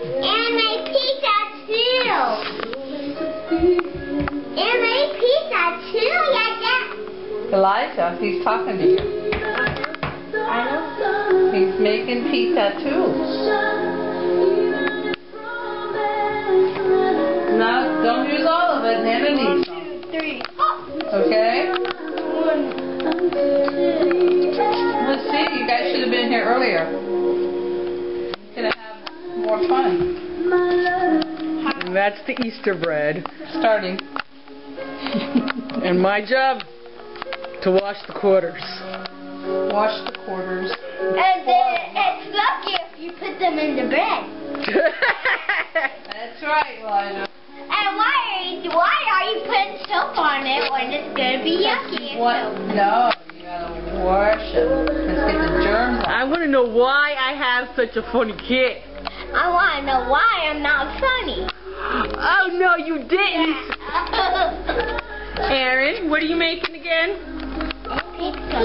And my pizza too. And my pizza too, yeah. Elijah, he's talking to you. I know. He's making pizza too. No, don't use all of it. Nana needs some. 1, 2, 3. Okay? Let's see. You guys should have been here earlier. Gonna have more fun. And that's the Easter bread. Starting. And my job to wash the quarters. Wash the quarters. And it's lucky if you put them in the bread. That's right, Elijah. And why are you putting soap on it when it's gonna be yucky? What? No, you gotta wash it. Let's get the germs off. I want to know why I have such a funny kid. I want to know why I'm not funny. Oh no, you didn't. Aaron, what are you making again? Pizza.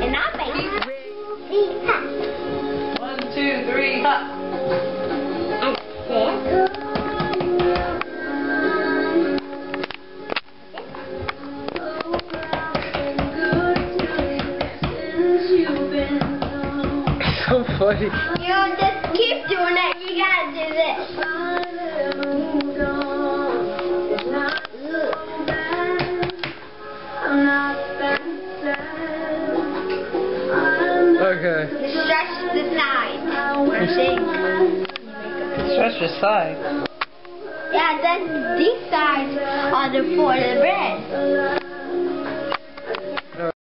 And I'm making pizza. 1, 2, 3, hop. So funny. You don't just keep doing it, you gotta do this. Okay. Stretch the side. I think. Stretch your side. Yeah, then these sides are for the bread.